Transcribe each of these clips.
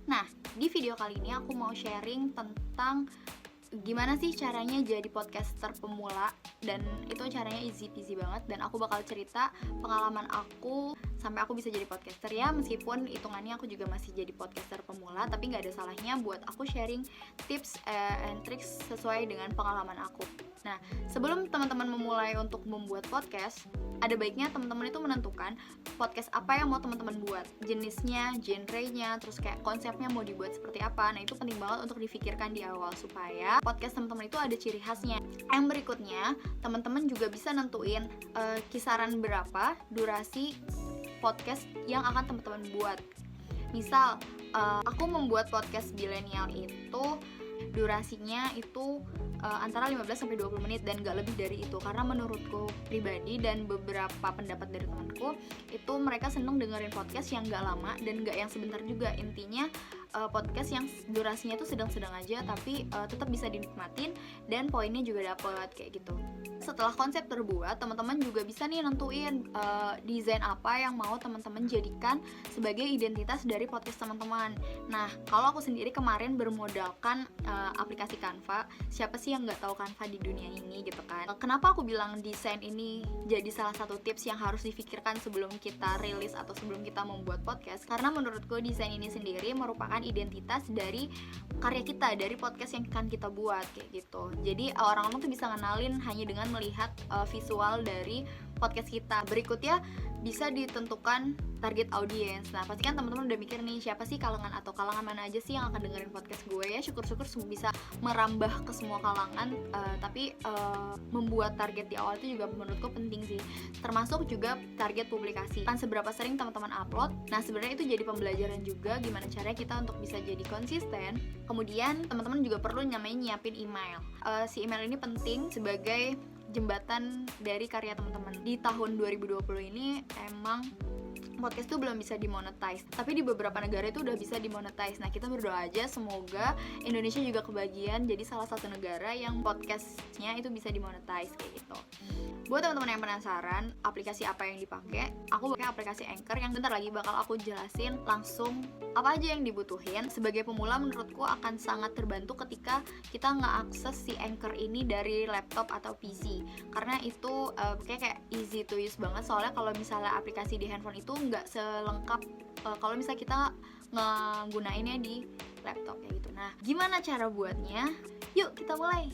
Nah, di video kali ini aku mau sharing tentang gimana sih caranya jadi podcaster pemula. Dan itu caranya easy peasy banget. Dan aku bakal cerita pengalaman aku sampai aku bisa jadi podcaster ya. Meskipun hitungannya aku juga masih jadi podcaster pemula, tapi gak ada salahnya buat aku sharing tips and tricks sesuai dengan pengalaman aku. Nah, sebelum teman-teman memulai untuk membuat podcast, ada baiknya teman-teman itu menentukan podcast apa yang mau teman-teman buat, jenisnya, genrenya, terus kayak konsepnya mau dibuat seperti apa. Nah, itu penting banget untuk difikirkan di awal supaya podcast teman-teman itu ada ciri khasnya. Yang berikutnya, teman-teman juga bisa nentuin kisaran berapa durasi podcast yang akan teman-teman buat. Misal, aku membuat podcast Bilenial itu durasinya itu antara 15-20 menit dan gak lebih dari itu, karena menurutku pribadi dan beberapa pendapat dari temanku itu mereka seneng dengerin podcast yang gak lama dan gak yang sebentar juga. Intinya podcast yang durasinya tuh sedang-sedang aja tapi tetap bisa dinikmatin dan poinnya juga dapet kayak gitu. Setelah konsep terbuat, teman-teman juga bisa nih nentuin desain apa yang mau teman-teman jadikan sebagai identitas dari podcast teman-teman. Nah, kalau aku sendiri kemarin bermodalkan aplikasi Canva. Siapa sih yang nggak tahu Canva di dunia ini gitu kan? Kenapa aku bilang desain ini jadi salah satu tips yang harus difikirkan sebelum kita rilis atau sebelum kita membuat podcast? Karena menurutku desain ini sendiri merupakan identitas dari karya kita, dari podcast yang akan kita buat kayak gitu. Jadi orang-orang tuh bisa ngenalin hanya dengan melihat visual dari podcast kita. Berikutnya bisa ditentukan target audience. Nah, pasti kan teman-teman udah mikir nih, siapa sih kalangan mana aja sih yang akan dengerin podcast gue ya. Syukur-syukur bisa merambah ke semua kalangan, tapi membuat target di awal itu juga menurutku penting sih. Termasuk juga target publikasi. Kan seberapa sering teman-teman upload. Nah, sebenarnya itu jadi pembelajaran juga gimana caranya kita untuk bisa jadi konsisten. Kemudian teman-teman juga perlu nyiapin email. Si email ini penting sebagai jembatan dari karya teman-teman. Di tahun 2020 ini emang podcast tuh belum bisa dimonetize, tapi di beberapa negara itu udah bisa dimonetize. Nah, kita berdoa aja semoga Indonesia juga kebagian jadi salah satu negara yang podcastnya itu bisa dimonetize kayak gitu. Buat teman-teman yang penasaran aplikasi apa yang dipakai, aku pakai aplikasi Anchor yang bentar lagi bakal aku jelasin langsung apa aja yang dibutuhin. Sebagai pemula menurutku akan sangat terbantu ketika kita ngeakses si Anchor ini dari laptop atau PC, karena itu kayak easy to use banget. Soalnya kalau misalnya aplikasi di handphone itu nggak selengkap kalau misalnya kita ngegunainnya di laptop kayak gitu. Nah, gimana cara buatnya? Yuk kita mulai.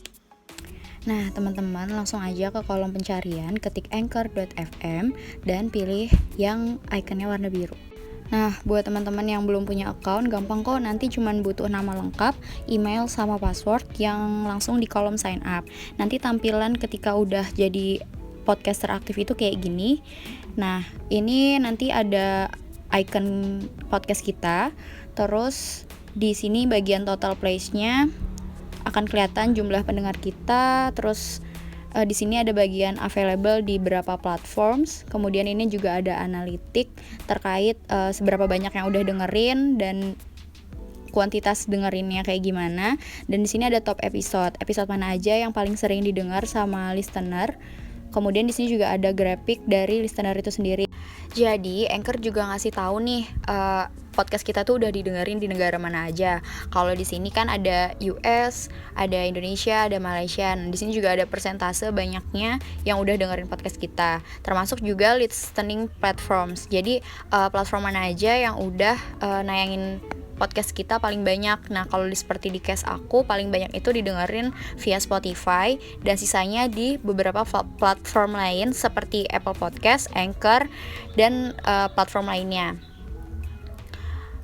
Nah, teman-teman langsung aja ke kolom pencarian, ketik anchor.fm dan pilih yang ikonnya warna biru. Nah, buat teman-teman yang belum punya account, gampang kok, nanti cuman butuh nama lengkap, email sama password yang langsung di kolom sign up. Nanti tampilan ketika udah jadi podcaster aktif itu kayak gini. Nah, ini nanti ada icon podcast kita. Terus di sini bagian total plays-nya akan kelihatan jumlah pendengar kita. Terus di sini ada bagian available di berapa platforms. Kemudian ini juga ada analitik terkait seberapa banyak yang udah dengerin dan kuantitas dengerinnya kayak gimana. Dan di sini ada top episode mana aja yang paling sering didengar sama listener. Kemudian di sini juga ada grafik dari listener itu sendiri. Jadi Anchor juga ngasih tahu nih podcast kita tuh udah didengerin di negara mana aja. Kalau di sini kan ada US, ada Indonesia, ada Malaysia. Nah, di sini juga ada persentase banyaknya yang udah dengerin podcast kita. Termasuk juga listening platforms. Jadi platform mana aja yang udah nayangin podcast kita paling banyak. Nah, kalau seperti di case aku, paling banyak itu didengerin via Spotify dan sisanya di beberapa platform lain seperti Apple Podcast, Anchor, dan platform lainnya.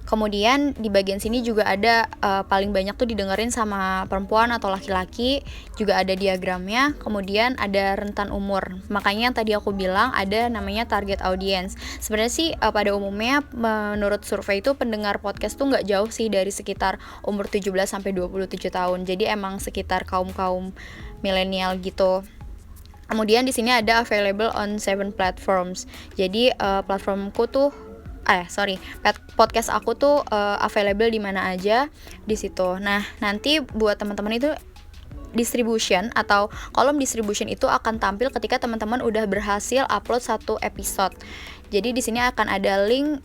Kemudian di bagian sini juga ada paling banyak tuh didengerin sama perempuan atau laki-laki, juga ada diagramnya, kemudian ada rentan umur. Makanya yang tadi aku bilang ada namanya target audience. Sebenarnya sih pada umumnya menurut survei itu pendengar podcast tuh nggak jauh sih dari sekitar umur 17 sampai 27 tahun. Jadi emang sekitar kaum milenial gitu. Kemudian di sini ada available on 7 platforms. Jadi platformku tuh podcast aku tuh available di mana aja di situ. Nah, nanti buat teman-teman itu distribution atau kolom distribution itu akan tampil ketika teman-teman udah berhasil upload satu episode. Jadi di sini akan ada link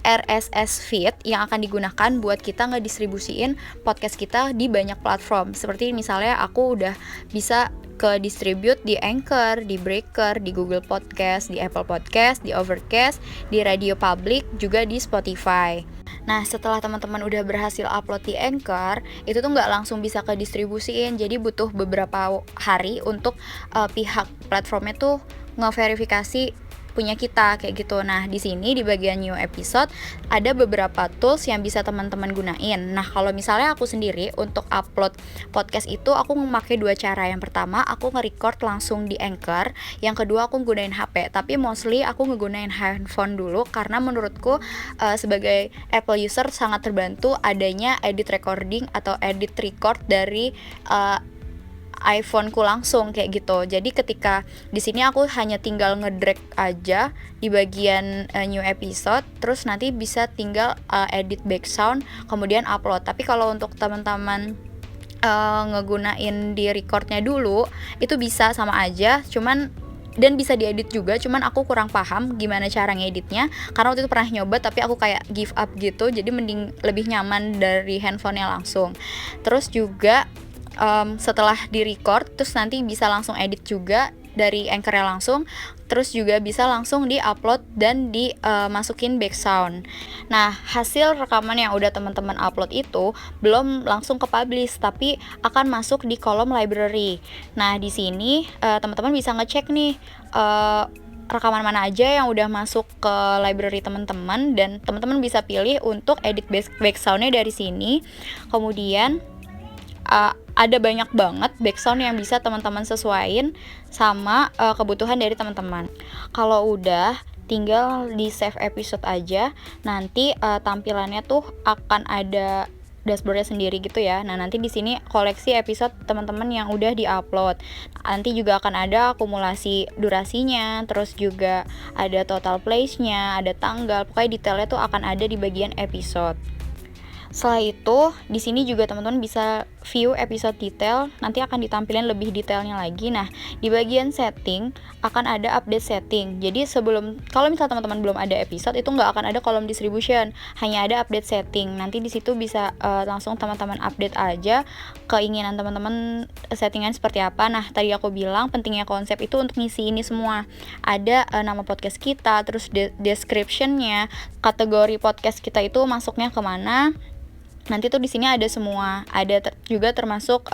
RSS feed yang akan digunakan buat kita ngedistribusiin podcast kita di banyak platform. Seperti misalnya aku udah bisa ke distribute di Anchor, di Breaker, di Google Podcast, di Apple Podcast, di Overcast, di Radio Public, juga di Spotify. Nah, setelah teman-teman udah berhasil upload di Anchor, itu tuh nggak langsung bisa ke distribusiin, jadi butuh beberapa hari untuk pihak platformnya tuh ngeverifikasi punya kita kayak gitu. Nah, di sini di bagian new episode ada beberapa tools yang bisa teman-teman gunain. Nah, kalau misalnya aku sendiri untuk upload podcast itu aku memakai dua cara. Yang pertama, aku nge-record langsung di Anchor. Yang kedua, aku gunain HP. Tapi mostly aku ngegunain handphone dulu karena menurutku sebagai Apple user sangat terbantu adanya edit recording atau edit record dari iPhone-ku langsung kayak gitu. Jadi ketika di sini aku hanya tinggal ngedrag aja di bagian new episode, terus nanti bisa tinggal edit background kemudian upload. Tapi kalau untuk teman-teman ngegunain di recordnya dulu itu bisa sama aja, cuman dan bisa diedit juga, cuman aku kurang paham gimana cara ngeditnya karena waktu itu pernah nyoba tapi aku kayak give up gitu, jadi mending lebih nyaman dari handphonenya langsung. Terus juga setelah di record terus nanti bisa langsung edit juga dari Anchor-nya langsung, terus juga bisa langsung di upload dan dimasukin background. Nah, hasil rekaman yang udah teman-teman upload itu belum langsung ke publish tapi akan masuk di kolom library. Nah, di sini teman-teman bisa ngecek nih rekaman mana aja yang udah masuk ke library teman-teman, dan teman-teman bisa pilih untuk edit background-nya dari sini. Kemudian ada banyak banget background yang bisa teman-teman sesuaiin sama kebutuhan dari teman-teman. Kalau udah tinggal di save episode aja, nanti tampilannya tuh akan ada dashboardnya sendiri gitu ya. Nah, nanti di sini koleksi episode teman-teman yang udah diupload. Nanti juga akan ada akumulasi durasinya, terus juga ada total plays-nya, ada tanggal, pokoknya detailnya tuh akan ada di bagian episode. Setelah itu, di sini juga teman-teman bisa view episode detail, nanti akan ditampilkan lebih detailnya lagi. Nah, di bagian setting akan ada update setting. Jadi kalau misalnya teman-teman belum ada episode, itu nggak akan ada kolom distribution, hanya ada update setting. Nanti di situ bisa langsung teman-teman update aja keinginan teman-teman settingan seperti apa. Nah, tadi aku bilang pentingnya konsep itu untuk ngisi ini semua. Ada nama podcast kita, terus description-nya, kategori podcast kita itu masuknya kemana. Nanti tuh di sini ada semua, ada juga termasuk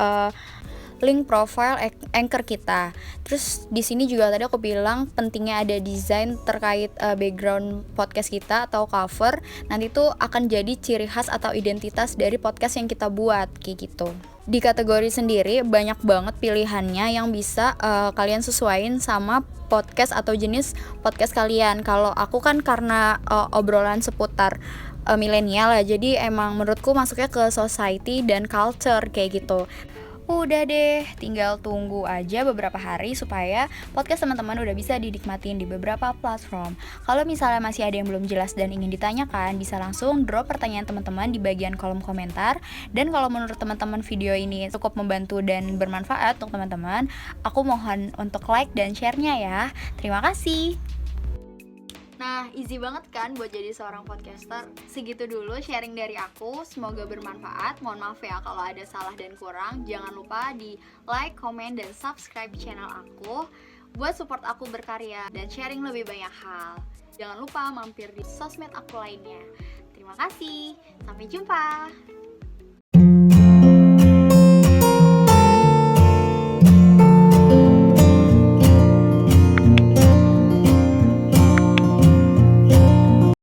link profile Anchor kita. Terus di sini juga tadi aku bilang pentingnya ada desain terkait background podcast kita atau cover. Nanti tuh akan jadi ciri khas atau identitas dari podcast yang kita buat kayak gitu. Di kategori sendiri banyak banget pilihannya yang bisa kalian sesuaiin sama podcast atau jenis podcast kalian. Kalau aku kan karena obrolan seputar milenial ya, jadi emang menurutku masuknya ke society dan culture kayak gitu. Udah deh, tinggal tunggu aja beberapa hari supaya podcast teman-teman udah bisa dinikmatin di beberapa platform. Kalau misalnya masih ada yang belum jelas dan ingin ditanyakan, bisa langsung drop pertanyaan teman-teman di bagian kolom komentar. Dan kalau menurut teman-teman video ini cukup membantu dan bermanfaat untuk teman-teman, aku mohon untuk like dan share-nya ya. Terima kasih. Nah, easy banget kan buat jadi seorang podcaster. Segitu dulu sharing dari aku, semoga bermanfaat. Mohon maaf ya kalau ada salah dan kurang. Jangan lupa di like, komen, dan subscribe channel aku buat support aku berkarya dan sharing lebih banyak hal. Jangan lupa mampir di sosmed aku lainnya. Terima kasih, sampai jumpa.